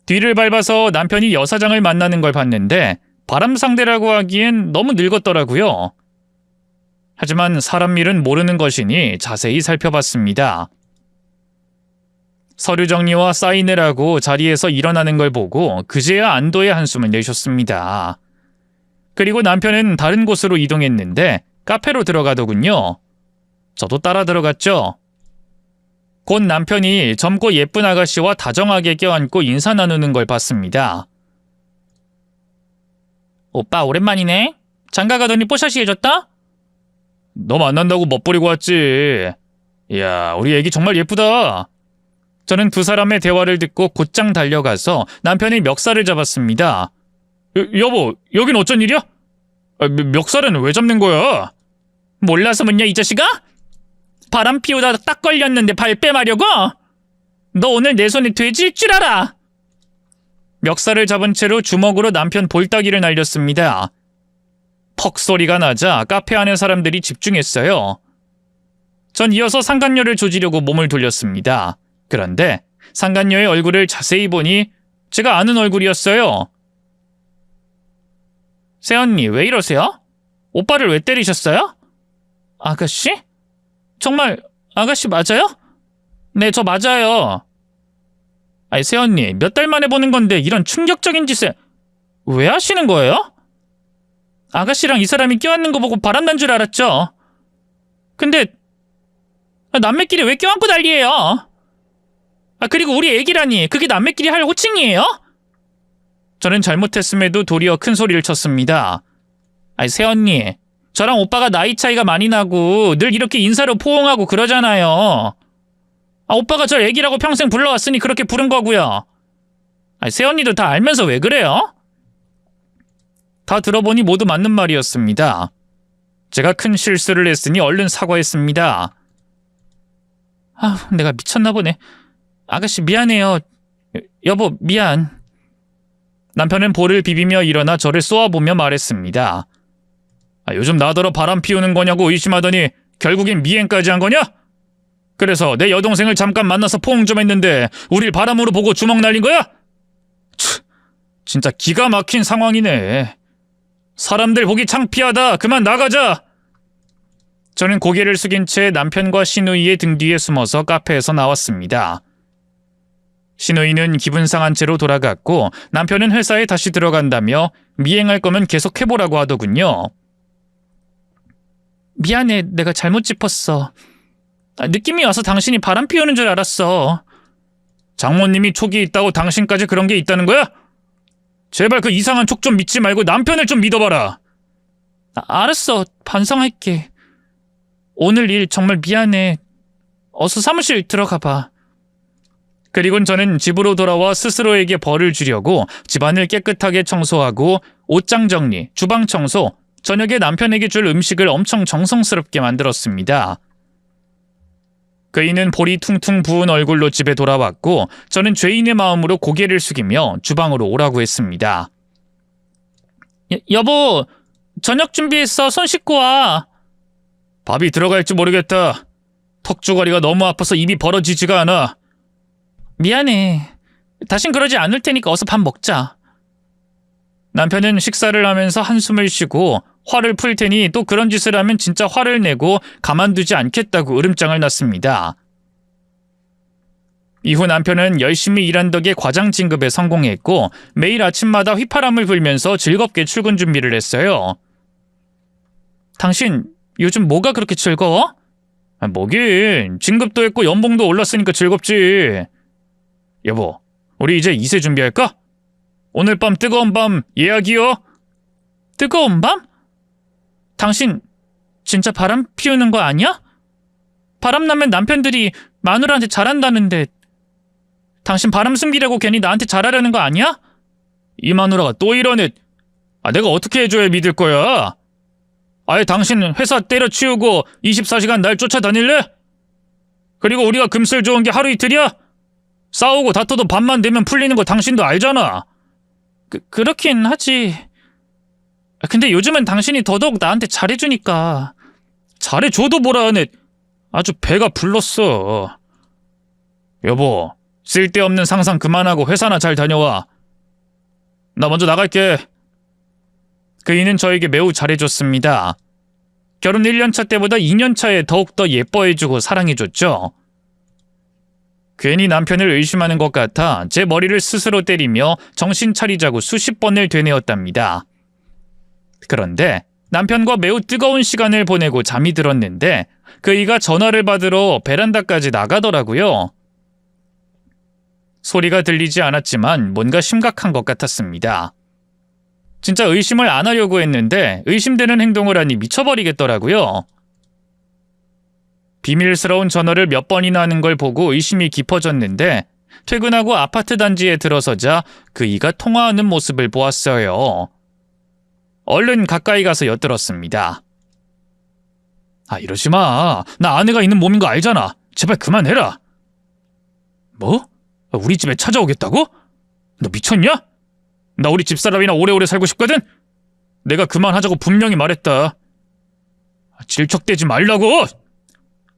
뒤를 밟아서 남편이 여사장을 만나는 걸 봤는데 바람 상대라고 하기엔 너무 늙었더라고요. 하지만 사람 일은 모르는 것이니 자세히 살펴봤습니다. 서류 정리와 사인을 하고 자리에서 일어나는 걸 보고 그제야 안도의 한숨을 내셨습니다. 그리고 남편은 다른 곳으로 이동했는데 카페로 들어가더군요. 저도 따라 들어갔죠. 곧 남편이 젊고 예쁜 아가씨와 다정하게 껴안고 인사 나누는 걸 봤습니다. 오빠 오랜만이네. 장가 가더니 뽀샤시 해줬다? 너 만난다고 멋부리고 왔지. 이야, 우리 애기 정말 예쁘다. 저는 두 사람의 대화를 듣고 곧장 달려가서 남편의 멱살을 잡았습니다. 여보, 여긴 어쩐 일이야? 멱살은 왜 잡는 거야? 몰라서 묻냐, 이 자식아? 바람 피우다 딱 걸렸는데 발 빼마려고? 너 오늘 내 손에 돼지일 줄 알아? 멱살을 잡은 채로 주먹으로 남편 볼따기를 날렸습니다. 퍽 소리가 나자 카페 안의 사람들이 집중했어요. 전 이어서 상간녀를 조지려고 몸을 돌렸습니다. 그런데 상간녀의 얼굴을 자세히 보니 제가 아는 얼굴이었어요. 새언니, 왜 이러세요? 오빠를 왜 때리셨어요? 아가씨? 정말 아가씨 맞아요? 네, 저 맞아요. 아니, 새언니, 몇 달 만에 보는 건데 이런 충격적인 짓을 왜 하시는 거예요? 아가씨랑 이 사람이 껴안는 거 보고 바람난 줄 알았죠. 근데 남매끼리 왜 껴안고 난리예요? 그리고 우리 애기라니, 그게 남매끼리 할 호칭이에요? 저는 잘못했음에도 도리어 큰 소리를 쳤습니다. 아니, 새언니, 저랑 오빠가 나이 차이가 많이 나고 늘 이렇게 인사로 포옹하고 그러잖아요. 오빠가 절 애기라고 평생 불러왔으니 그렇게 부른 거고요. 새언니도 다 알면서 왜 그래요? 다 들어보니 모두 맞는 말이었습니다. 제가 큰 실수를 했으니 얼른 사과했습니다. 내가 미쳤나 보네. 아가씨 미안해요. 여보 미안. 남편은 볼을 비비며 일어나 저를 쏘아보며 말했습니다. 요즘 나더러 바람 피우는 거냐고 의심하더니 결국엔 미행까지 한 거냐? 그래서 내 여동생을 잠깐 만나서 포옹 좀 했는데 우릴 바람으로 보고 주먹 날린 거야? 진짜 기가 막힌 상황이네. 사람들 보기 창피하다. 그만 나가자. 저는 고개를 숙인 채 남편과 시누이의 등 뒤에 숨어서 카페에서 나왔습니다. 시누이는 기분 상한 채로 돌아갔고 남편은 회사에 다시 들어간다며 미행할 거면 계속 해보라고 하더군요. 미안해, 내가 잘못 짚었어. 느낌이 와서 당신이 바람 피우는 줄 알았어. 장모님이 촉이 있다고 당신까지 그런 게 있다는 거야? 제발 그 이상한 촉 좀 믿지 말고 남편을 좀 믿어봐라. 알았어, 반성할게. 오늘 일 정말 미안해. 어서 사무실 들어가 봐. 그리곤 저는 집으로 돌아와 스스로에게 벌을 주려고 집안을 깨끗하게 청소하고 옷장 정리, 주방 청소, 저녁에 남편에게 줄 음식을 엄청 정성스럽게 만들었습니다. 그이는 볼이 퉁퉁 부은 얼굴로 집에 돌아왔고 저는 죄인의 마음으로 고개를 숙이며 주방으로 오라고 했습니다. 여보, 저녁 준비했어. 손 씻고 와. 밥이 들어갈지 모르겠다. 턱주거리가 너무 아파서 입이 벌어지지가 않아. 미안해. 다신 그러지 않을 테니까 어서 밥 먹자. 남편은 식사를 하면서 한숨을 쉬고 화를 풀 테니 또 그런 짓을 하면 진짜 화를 내고 가만두지 않겠다고 으름장을 놨습니다. 이후 남편은 열심히 일한 덕에 과장 진급에 성공했고 매일 아침마다 휘파람을 불면서 즐겁게 출근 준비를 했어요. 당신 요즘 뭐가 그렇게 즐거워? 뭐긴 진급도 했고 연봉도 올랐으니까 즐겁지. 여보, 우리 이제 이세 준비할까? 오늘 밤 뜨거운 밤 예약이요. 뜨거운 밤? 당신 진짜 바람 피우는 거 아니야? 바람 나면 남편들이 마누라한테 잘한다는데 당신 바람 숨기려고 괜히 나한테 잘하려는 거 아니야? 이 마누라가 또 이러네. 내가 어떻게 해줘야 믿을 거야? 아예 당신 회사 때려치우고 24시간 날 쫓아다닐래? 그리고 우리가 금슬 좋은 게 하루 이틀이야? 싸우고 다퉈도 밤만 되면 풀리는 거 당신도 알잖아. 그렇긴 하지. 근데 요즘은 당신이 더더욱 나한테 잘해주니까. 잘해줘도 뭐라 하네. 아주 배가 불렀어. 여보, 쓸데없는 상상 그만하고 회사나 잘 다녀와. 나 먼저 나갈게. 그이는 저에게 매우 잘해줬습니다. 결혼 1년차 때보다 2년차에 더욱더 예뻐해주고 사랑해줬죠. 괜히 남편을 의심하는 것 같아 제 머리를 스스로 때리며 정신 차리자고 수십 번을 되뇌었답니다. 그런데 남편과 매우 뜨거운 시간을 보내고 잠이 들었는데 그이가 전화를 받으러 베란다까지 나가더라고요. 소리가 들리지 않았지만 뭔가 심각한 것 같았습니다. 진짜 의심을 안 하려고 했는데 의심되는 행동을 하니 미쳐버리겠더라고요. 비밀스러운 전화를 몇 번이나 하는 걸 보고 의심이 깊어졌는데 퇴근하고 아파트 단지에 들어서자 그이가 통화하는 모습을 보았어요. 얼른 가까이 가서 엿들었습니다. 이러지 마. 나 아내가 있는 몸인 거 알잖아. 제발 그만해라. 뭐? 우리 집에 찾아오겠다고? 너 미쳤냐? 나 우리 집사람이나 오래오래 살고 싶거든? 내가 그만하자고 분명히 말했다. 질척대지 말라고!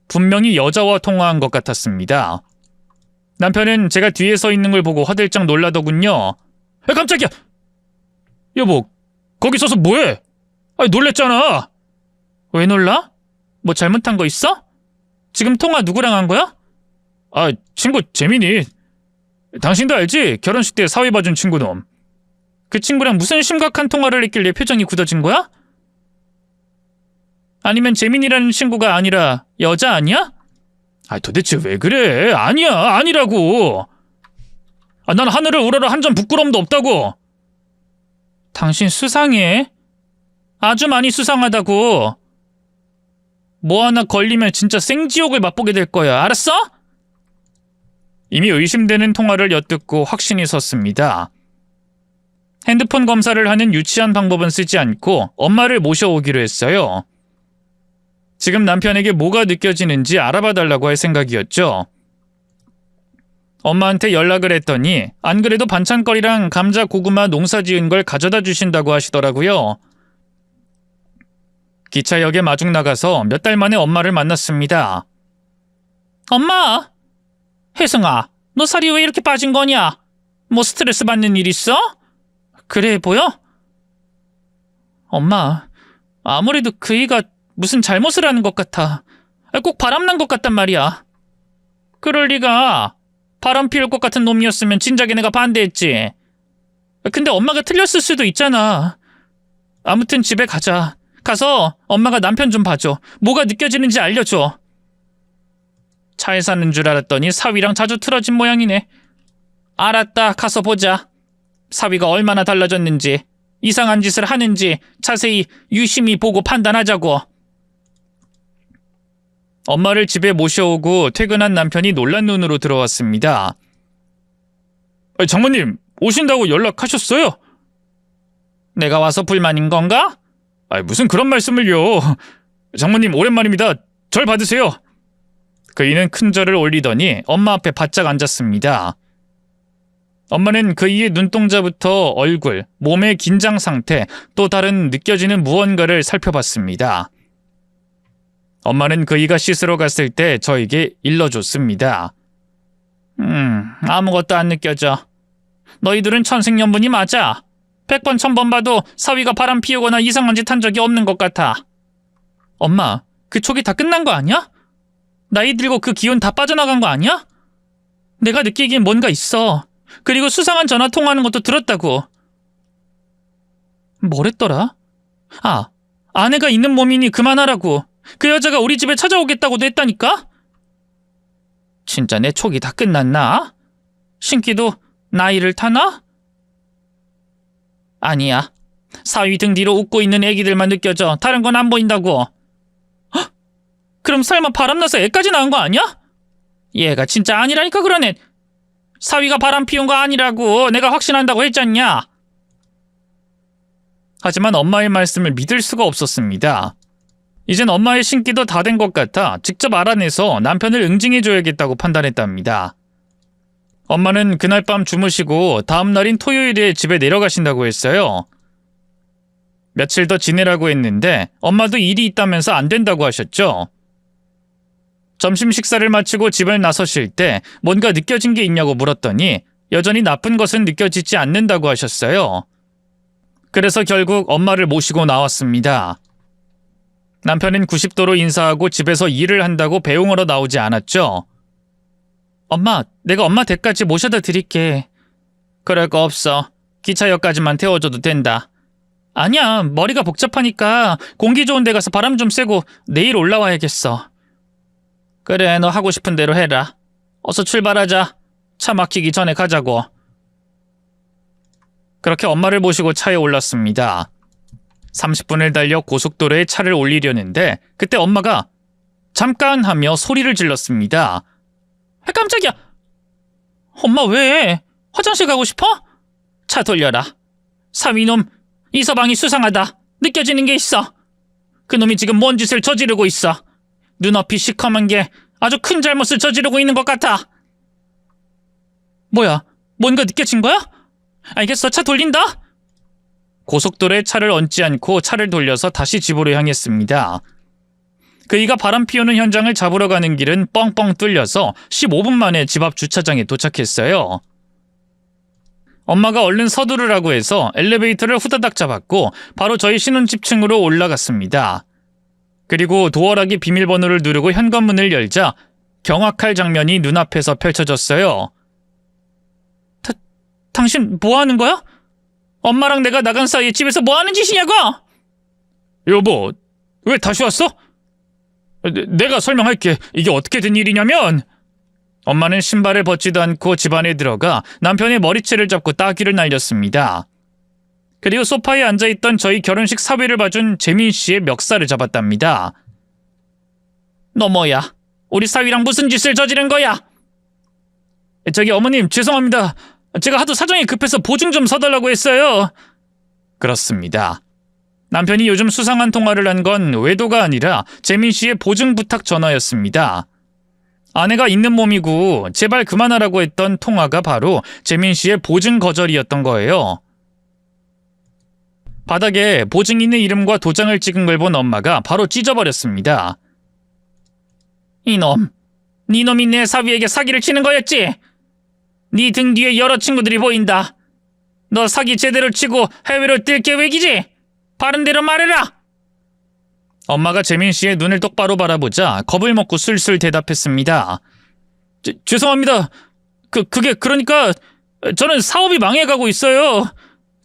분명히 여자와 통화한 것 같았습니다. 남편은 제가 뒤에 서 있는 걸 보고 화들짝 놀라더군요. 깜짝이야! 여보, 거기 서서 뭐해? 놀랬잖아. 왜 놀라? 뭐 잘못한 거 있어? 지금 통화 누구랑 한 거야? 친구 재민이. 당신도 알지? 결혼식 때 사회 봐준 친구 놈. 그 친구랑 무슨 심각한 통화를 했길래 표정이 굳어진 거야? 아니면 재민이라는 친구가 아니라 여자 아니야? 도대체 왜 그래? 아니야, 아니라고. 난 하늘을 우러러 한 점 부끄러움도 없다고. 당신 수상해. 아주 많이 수상하다고. 뭐 하나 걸리면 진짜 생지옥을 맛보게 될 거야. 알았어? 이미 의심되는 통화를 엿듣고 확신이 섰습니다. 핸드폰 검사를 하는 유치한 방법은 쓰지 않고 엄마를 모셔오기로 했어요. 지금 남편에게 뭐가 느껴지는지 알아봐 달라고 할 생각이었죠. 엄마한테 연락을 했더니 안 그래도 반찬거리랑 감자, 고구마 농사 지은 걸 가져다 주신다고 하시더라고요. 기차역에 마중 나가서 몇 달 만에 엄마를 만났습니다. 엄마! 혜성아, 너 살이 왜 이렇게 빠진 거냐? 뭐 스트레스 받는 일 있어? 그래 보여? 엄마, 아무래도 그이가 무슨 잘못을 하는 것 같아. 꼭 바람난 것 같단 말이야. 그럴 리가. 바람 피울 것 같은 놈이었으면 진작에 내가 반대했지. 근데 엄마가 틀렸을 수도 있잖아. 아무튼 집에 가자. 가서 엄마가 남편 좀 봐줘. 뭐가 느껴지는지 알려줘. 차에 사는 줄 알았더니 사위랑 자주 틀어진 모양이네. 알았다. 가서 보자. 사위가 얼마나 달라졌는지, 이상한 짓을 하는지 자세히 유심히 보고 판단하자고. 엄마를 집에 모셔오고 퇴근한 남편이 놀란 눈으로 들어왔습니다. 장모님, 오신다고 연락하셨어요? 내가 와서 불만인 건가? 무슨 그런 말씀을요. 장모님 오랜만입니다. 절 받으세요. 그이는 큰 절을 올리더니 엄마 앞에 바짝 앉았습니다. 엄마는 그이의 눈동자부터 얼굴, 몸의 긴장 상태, 또 다른 느껴지는 무언가를 살펴봤습니다. 엄마는 그이가 씻으러 갔을 때 저에게 일러줬습니다. 아무것도 안 느껴져. 너희들은 천생연분이 맞아. 100번 1000번 봐도 사위가 바람 피우거나 이상한 짓 한 적이 없는 것 같아. 엄마, 그 촉이 다 끝난 거 아니야? 나이 들고 그 기운 다 빠져나간 거 아니야? 내가 느끼기엔 뭔가 있어. 그리고 수상한 전화 통화하는 것도 들었다고. 뭐랬더라? 아내가 있는 몸이니 그만하라고. 그 여자가 우리 집에 찾아오겠다고도 했다니까? 진짜 내 촉이 다 끝났나? 신기도 나이를 타나? 아니야. 사위 등 뒤로 웃고 있는 애기들만 느껴져. 다른 건 안 보인다고. 헉? 그럼 설마 바람나서 애까지 낳은 거 아니야? 얘가 진짜 아니라니까 그러네. 사위가 바람 피운 거 아니라고 내가 확신한다고 했잖냐. 하지만 엄마의 말씀을 믿을 수가 없었습니다. 이젠 엄마의 신기도 다 된 것 같아 직접 알아내서 남편을 응징해줘야겠다고 판단했답니다. 엄마는 그날 밤 주무시고 다음 날인 토요일에 집에 내려가신다고 했어요. 며칠 더 지내라고 했는데 엄마도 일이 있다면서 안 된다고 하셨죠. 점심 식사를 마치고 집을 나서실 때 뭔가 느껴진 게 있냐고 물었더니 여전히 나쁜 것은 느껴지지 않는다고 하셨어요. 그래서 결국 엄마를 모시고 나왔습니다. 남편은 90도로 인사하고 집에서 일을 한다고 배웅하러 나오지 않았죠. 엄마, 내가 엄마 댁까지 모셔다 드릴게. 그럴 거 없어. 기차역까지만 태워줘도 된다. 아니야, 머리가 복잡하니까 공기 좋은 데 가서 바람 좀 쐬고 내일 올라와야겠어. 그래, 너 하고 싶은 대로 해라. 어서 출발하자. 차 막히기 전에 가자고. 그렇게 엄마를 모시고 차에 올랐습니다. 30분을 달려 고속도로에 차를 올리려는데 그때 엄마가 잠깐 하며 소리를 질렀습니다. 깜짝이야. 엄마 왜? 화장실 가고 싶어? 차 돌려라. 사위놈, 이 서방이 수상하다. 느껴지는 게 있어. 그놈이 지금 뭔 짓을 저지르고 있어. 눈앞이 시커먼 게 아주 큰 잘못을 저지르고 있는 것 같아. 뭐야? 뭔가 느껴진 거야? 알겠어, 차 돌린다. 고속도로에 차를 얹지 않고 차를 돌려서 다시 집으로 향했습니다. 그이가 바람 피우는 현장을 잡으러 가는 길은 뻥뻥 뚫려서 15분 만에 집 앞 주차장에 도착했어요. 엄마가 얼른 서두르라고 해서 엘리베이터를 후다닥 잡았고 바로 저희 신혼집 층으로 올라갔습니다. 그리고 도어락이 비밀번호를 누르고 현관문을 열자 경악할 장면이 눈앞에서 펼쳐졌어요. 당신 뭐 하는 거야? 엄마랑 내가 나간 사이에 집에서 뭐 하는 짓이냐고! 여보, 왜 다시 왔어? 내가 설명할게. 이게 어떻게 된 일이냐면 엄마는 신발을 벗지도 않고 집 안에 들어가 남편의 머리채를 잡고 따귀를 날렸습니다. 그리고 소파에 앉아있던 저희 결혼식 사회를 봐준 재민 씨의 멱살을 잡았답니다. 너 뭐야? 우리 사위랑 무슨 짓을 저지른 거야? 저기 어머님 죄송합니다. 제가 하도 사정이 급해서 보증 좀 서달라고 했어요. 그렇습니다. 남편이 요즘 수상한 통화를 한 건 외도가 아니라 재민 씨의 보증 부탁 전화였습니다. 아내가 있는 몸이고 제발 그만하라고 했던 통화가 바로 재민 씨의 보증 거절이었던 거예요. 바닥에 보증인의 이름과 도장을 찍은 걸 본 엄마가 바로 찢어버렸습니다. 이놈, 네 놈이 내 사위에게 사기를 치는 거였지? 네 등 뒤에 여러 친구들이 보인다. 너 사기 제대로 치고 해외로 뛸 계획이지? 바른 대로 말해라. 엄마가 재민 씨의 눈을 똑바로 바라보자 겁을 먹고 술술 대답했습니다. 죄송합니다. 그게 그러니까 저는 사업이 망해가고 있어요.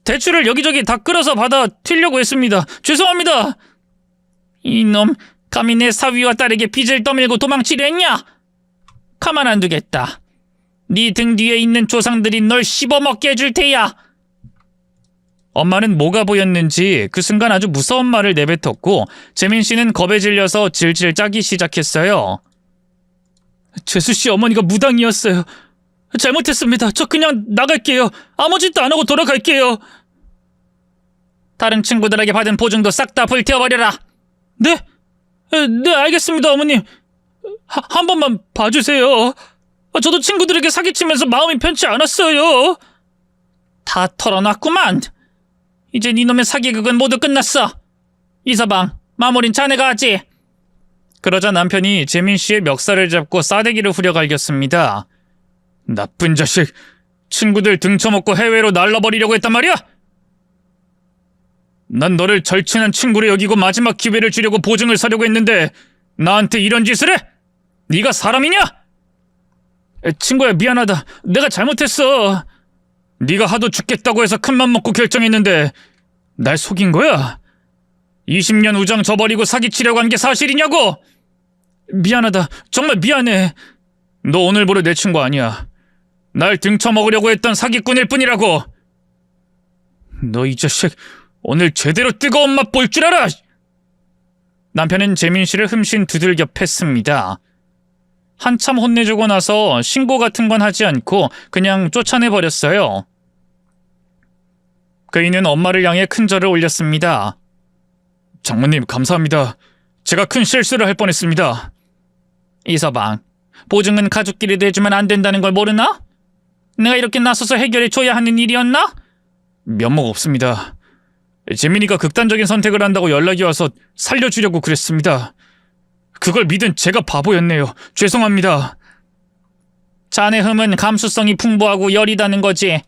대출을 여기저기 다 끌어서 받아 튀려고 했습니다. 죄송합니다. 이놈, 감히 내 사위와 딸에게 빚을 떠밀고 도망치려 했냐? 가만 안 두겠다. 네 등 뒤에 있는 조상들이 널 씹어먹게 해줄 테야. 엄마는 뭐가 보였는지 그 순간 아주 무서운 말을 내뱉었고 재민 씨는 겁에 질려서 질질 짜기 시작했어요. 재수씨 어머니가 무당이었어요. 잘못했습니다. 저 그냥 나갈게요. 아무 짓도 안 하고 돌아갈게요. 다른 친구들에게 받은 보증도 싹 다 불태워버려라. 네? 네, 알겠습니다, 어머님. 한 번만 봐주세요. 저도 친구들에게 사기치면서 마음이 편치 않았어요. 다 털어놨구만. 이제 이놈의 사기극은 모두 끝났어. 이서방, 마무린 자네가 하지. 그러자 남편이 재민 씨의 멱살을 잡고 싸대기를 후려갈겼습니다. 나쁜 자식, 친구들 등쳐먹고 해외로 날라버리려고 했단 말이야? 난 너를 절친한 친구로 여기고 마지막 기회를 주려고 보증을 서려고 했는데 나한테 이런 짓을 해? 네가 사람이냐? 친구야, 미안하다. 내가 잘못했어. 네가 하도 죽겠다고 해서 큰맘 먹고 결정했는데 날 속인 거야? 20년 우정 저버리고 사기치려고 한 게 사실이냐고? 미안하다. 정말 미안해. 너 오늘부로 내 친구 아니야. 날 등쳐먹으려고 했던 사기꾼일 뿐이라고. 너 이 자식, 오늘 제대로 뜨거운 맛 볼 줄 알아! 남편은 재민 씨를 흠씬 두들겨 팼습니다. 한참 혼내주고 나서 신고 같은 건 하지 않고 그냥 쫓아내버렸어요. 그이는 엄마를 향해 큰 절을 올렸습니다. 장모님, 감사합니다. 제가 큰 실수를 할 뻔했습니다. 이서방, 보증은 가족끼리도 해주면 안 된다는 걸 모르나? 내가 이렇게 나서서 해결해 줘야 하는 일이었나? 면목 없습니다. 재민이가 극단적인 선택을 한다고 연락이 와서 살려주려고 그랬습니다. 그걸 믿은 제가 바보였네요. 죄송합니다. 자네 흠은 감수성이 풍부하고 여리다는 거지.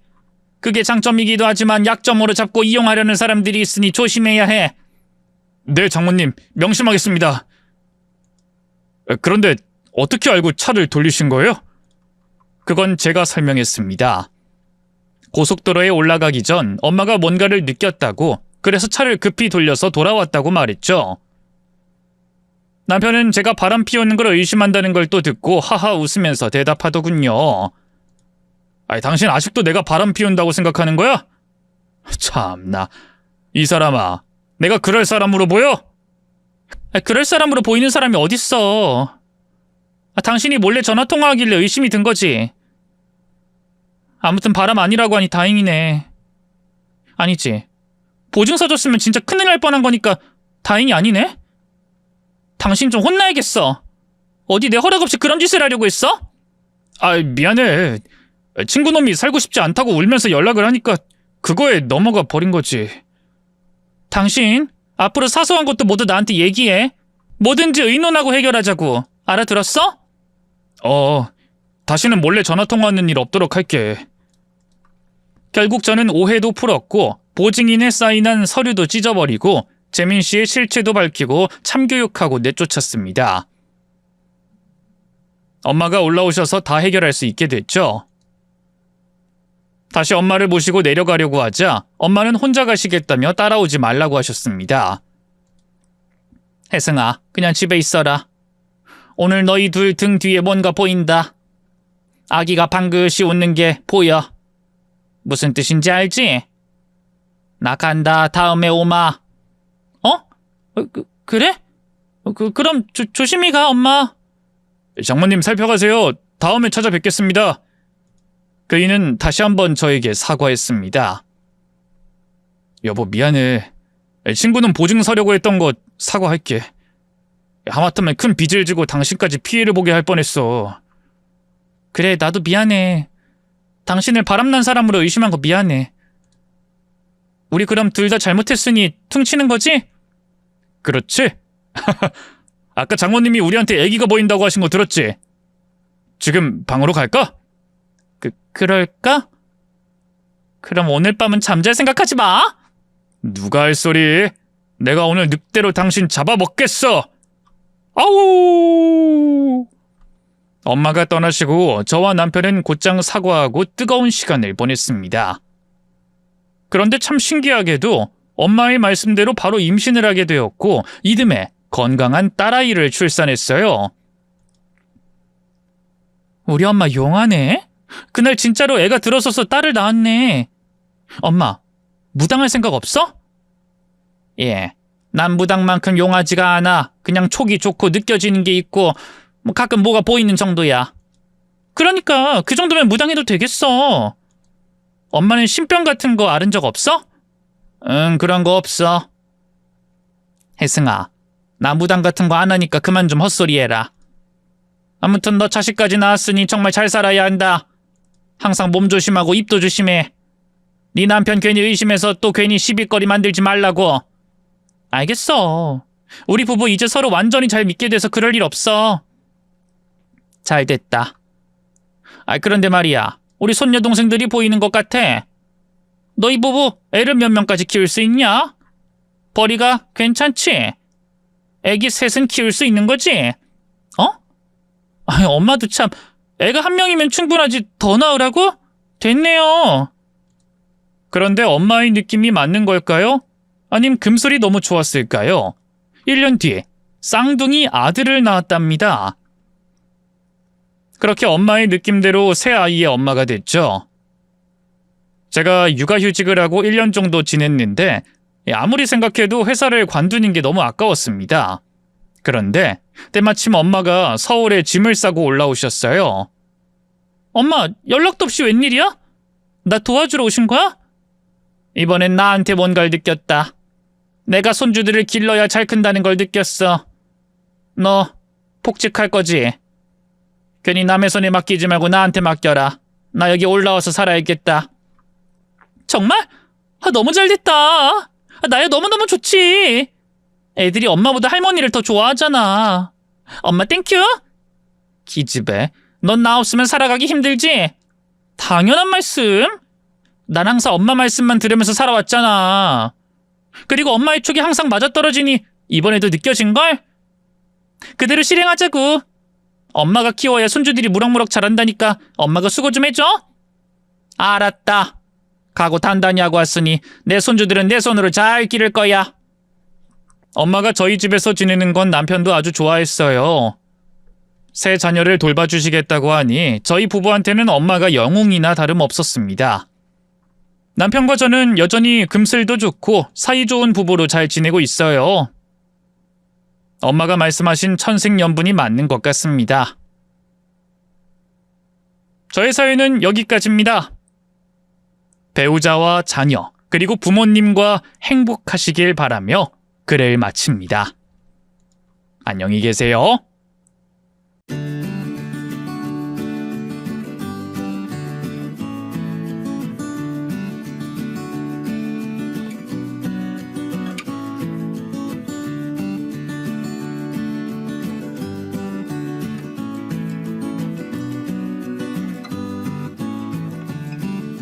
그게 장점이기도 하지만 약점으로 잡고 이용하려는 사람들이 있으니 조심해야 해. 네, 장모님. 명심하겠습니다. 그런데 어떻게 알고 차를 돌리신 거예요? 그건 제가 설명했습니다. 고속도로에 올라가기 전 엄마가 뭔가를 느꼈다고, 그래서 차를 급히 돌려서 돌아왔다고 말했죠. 남편은 제가 바람 피우는 걸 의심한다는 걸 또 듣고 하하 웃으면서 대답하더군요. 아니, 당신 아직도 내가 바람 피운다고 생각하는 거야? 참나, 이 사람아, 내가 그럴 사람으로 보여? 그럴 사람으로 보이는 사람이 어딨어. 당신이 몰래 전화통화하길래 의심이 든 거지. 아무튼 바람 아니라고 하니 다행이네. 아니지, 보증서 줬으면 진짜 큰일 날 뻔한 거니까 다행이 아니네? 당신 좀 혼나야겠어. 어디 내 허락 없이 그런 짓을 하려고 했어? 미안해. 친구놈이 살고 싶지 않다고 울면서 연락을 하니까 그거에 넘어가 버린 거지. 당신, 앞으로 사소한 것도 모두 나한테 얘기해. 뭐든지 의논하고 해결하자고. 알아들었어? 다시는 몰래 전화통화하는 일 없도록 할게. 결국 저는 오해도 풀었고 보증인에 사인한 서류도 찢어버리고 재민 씨의 실체도 밝히고 참교육하고 내쫓았습니다. 엄마가 올라오셔서 다 해결할 수 있게 됐죠. 다시 엄마를 모시고 내려가려고 하자 엄마는 혼자 가시겠다며 따라오지 말라고 하셨습니다. 혜승아, 그냥 집에 있어라. 오늘 너희 둘 등 뒤에 뭔가 보인다. 아기가 방긋이 웃는 게 보여. 무슨 뜻인지 알지? 나 간다. 다음에 오마. 그래? 그럼 조심히 가, 엄마. 장모님, 살펴가세요. 다음에 찾아뵙겠습니다. 그이는 다시 한번 저에게 사과했습니다. 여보, 미안해. 친구는 보증 서려고 했던 거 사과할게. 하마터면 큰 빚을 지고 당신까지 피해를 보게 할 뻔했어. 그래, 나도 미안해. 당신을 바람난 사람으로 의심한 거 미안해. 우리 그럼 둘 다 잘못했으니 퉁치는 거지? 그렇지? 아까 장모님이 우리한테 애기가 보인다고 하신 거 들었지? 지금 방으로 갈까? 그럴까? 그럼 오늘 밤은 잠잘 생각하지 마. 누가 할 소리? 내가 오늘 늑대로 당신 잡아먹겠어. 아우! 엄마가 떠나시고 저와 남편은 곧장 사과하고 뜨거운 시간을 보냈습니다. 그런데 참 신기하게도 엄마의 말씀대로 바로 임신을 하게 되었고 이듬해 건강한 딸아이를 출산했어요. 우리 엄마 용하네. 그날 진짜로 애가 들어서서 딸을 낳았네. 엄마, 무당할 생각 없어? 예, 난 무당만큼 용하지가 않아. 그냥 촉이 좋고 느껴지는 게 있고 가끔 뭐가 보이는 정도야. 그러니까 그 정도면 무당해도 되겠어. 엄마는 신병 같은 거 앓은 적 없어? 응, 그런 거 없어. 혜승아, 나 무당 같은 거 안 하니까 그만 좀 헛소리해라. 아무튼 너 자식까지 낳았으니 정말 잘 살아야 한다. 항상 몸 조심하고 입도 조심해. 네 남편 괜히 의심해서 또 괜히 시비거리 만들지 말라고. 알겠어. 우리 부부 이제 서로 완전히 잘 믿게 돼서 그럴 일 없어. 잘 됐다. 그런데 말이야, 우리 손녀 동생들이 보이는 것 같아. 너희 부부 애를 몇 명까지 키울 수 있냐? 벌이가 괜찮지? 애기 셋은 키울 수 있는 거지? 엄마도 참, 애가 한 명이면 충분하지 더 낳으라고? 됐네요. 그런데 엄마의 느낌이 맞는 걸까요? 아님 금슬이 너무 좋았을까요? 1년 뒤 쌍둥이 아들을 낳았답니다. 그렇게 엄마의 느낌대로 새 아이의 엄마가 됐죠. 제가 육아휴직을 하고 1년 정도 지냈는데 아무리 생각해도 회사를 관두는 게 너무 아까웠습니다. 그런데 때마침 엄마가 서울에 짐을 싸고 올라오셨어요. 엄마, 연락도 없이 웬일이야? 나 도와주러 오신 거야? 이번엔 나한테 뭔가를 느꼈다. 내가 손주들을 길러야 잘 큰다는 걸 느꼈어. 너 복직할 거지? 괜히 남의 손에 맡기지 말고 나한테 맡겨라. 나 여기 올라와서 살아야겠다. 정말? 너무 잘 됐다. 나야 너무너무 좋지. 애들이 엄마보다 할머니를 더 좋아하잖아. 엄마 땡큐. 기집애, 넌 나 없으면 살아가기 힘들지? 당연한 말씀. 난 항상 엄마 말씀만 들으면서 살아왔잖아. 그리고 엄마의 촉이 항상 맞아떨어지니 이번에도 느껴진걸? 그대로 실행하자고. 엄마가 키워야 손주들이 무럭무럭 자란다니까 엄마가 수고 좀 해줘. 알았다. 각오 단단히 하고 왔으니 내 손주들은 내 손으로 잘 기를 거야. 엄마가 저희 집에서 지내는 건 남편도 아주 좋아했어요. 새 자녀를 돌봐주시겠다고 하니 저희 부부한테는 엄마가 영웅이나 다름없었습니다. 남편과 저는 여전히 금슬도 좋고 사이좋은 부부로 잘 지내고 있어요. 엄마가 말씀하신 천생연분이 맞는 것 같습니다. 저의 사연은 여기까지입니다. 배우자와 자녀, 그리고 부모님과 행복하시길 바라며 글을 마칩니다. 안녕히 계세요.